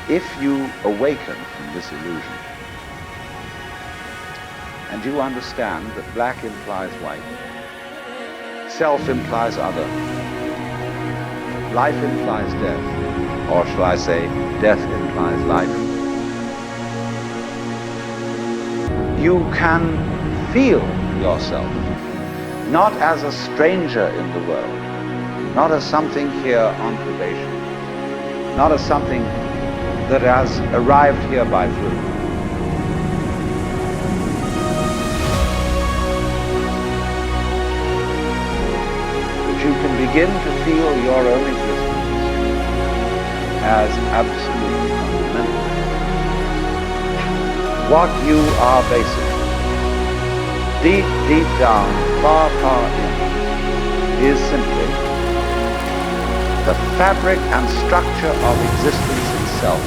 If you awaken from this illusion, and you understand that black implies white, self implies other, life implies death, or shall I say, death implies life, you can feel yourself not as a stranger in the world, not as something here on probation, not as something that has arrived here by fluke. But you can begin to feel your own existence as absolute fundamental. What you are basically, deep, deep down, far, far in, is simply the fabric and structure of existence itself.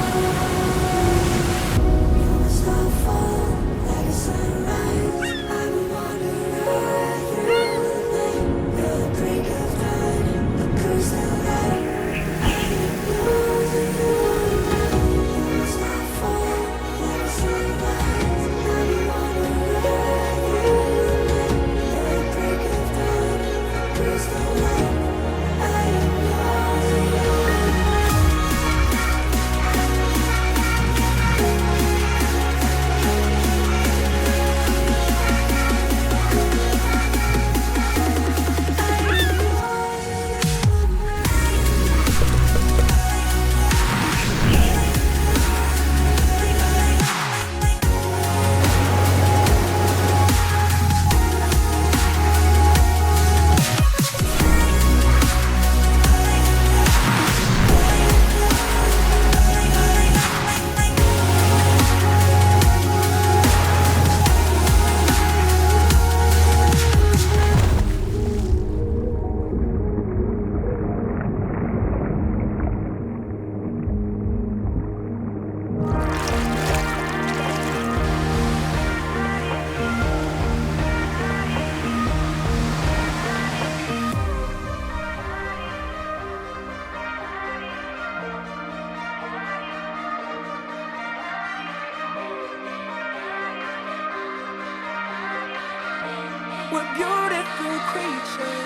We're beautiful creatures.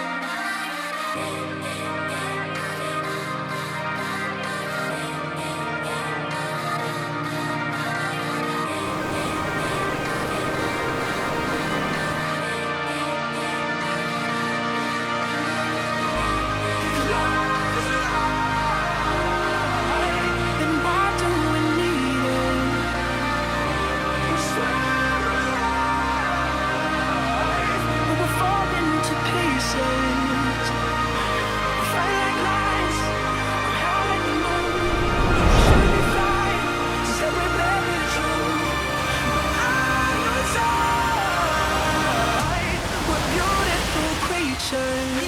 Then why do we need it? We're falling to pieces. Fight like lies, hell like the moon. Should we fly? Said we're very true. I know it's alright. We're beautiful creatures.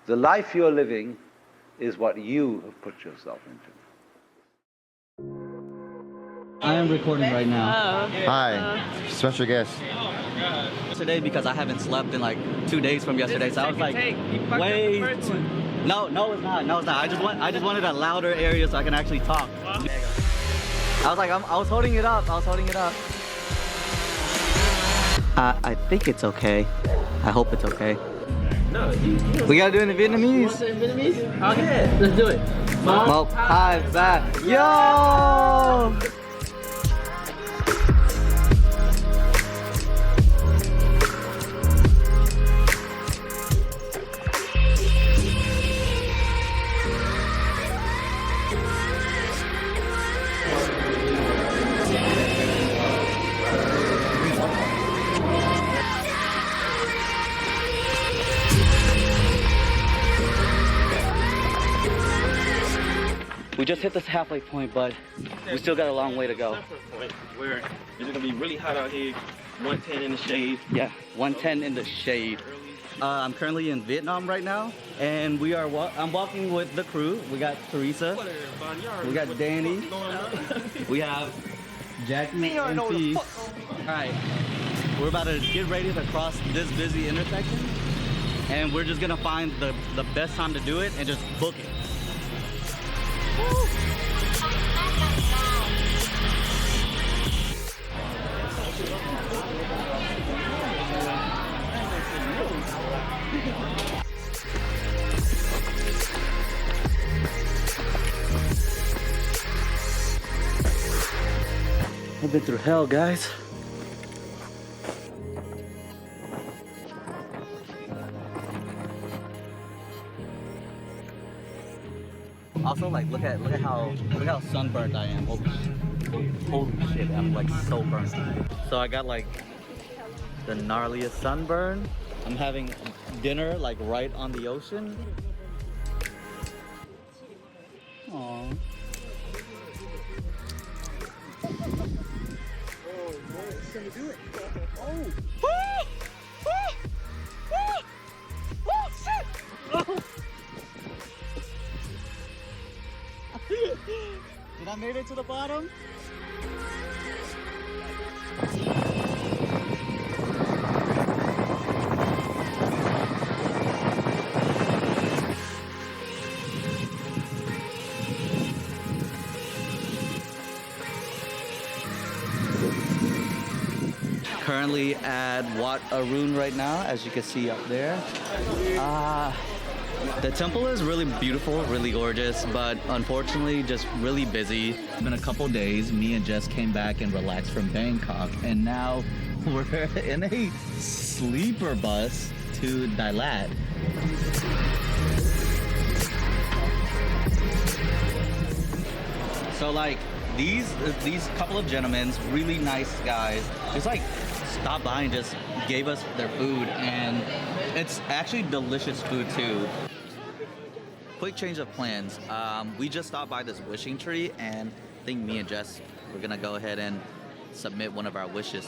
The life you're living is what you have put yourself into. I am recording right now. Hi, special guest. Yesterday, because I haven't slept in like 2 days from yesterday, so I was like, way too... No, it's not. No, it's not. I just wanted a louder area so I can actually talk. I was holding it up. I think it's okay. I hope it's okay. No, We gotta do it in Vietnamese. Vietnamese? Okay, let's do it. Well, hi, back. Yo! We just hit this halfway point, but we still got a long way to go. Where it's gonna be really hot out here, 110 in the shade. Yeah, 110 in the shade. I'm currently in Vietnam right now, and I'm walking with the crew. We got Teresa, we got Danny, we have Jackie and Fee. Alright, we're about to get ready to cross this busy intersection, and we're just gonna find the best time to do it and just book it. I've been through hell, guys. Also, like, look at how sunburned I am. Holy shit, I'm like so burnt. So I got like the gnarliest sunburn. I'm having dinner like right on the ocean. Aww. Did I make it to the bottom? Currently at Wat Arun right now, as you can see up there. The temple is really beautiful, really gorgeous, but unfortunately just really busy. It's been a couple days. Me and Jess came back and relaxed from Bangkok, and now we're in a sleeper bus to Dalat. So like these couple of gentlemen, really nice guys, just like stopped by and just gave us their food, and it's actually delicious food too. Quick change of plans. We just stopped by this wishing tree, and I think me and Jess, we're gonna go ahead and submit one of our wishes.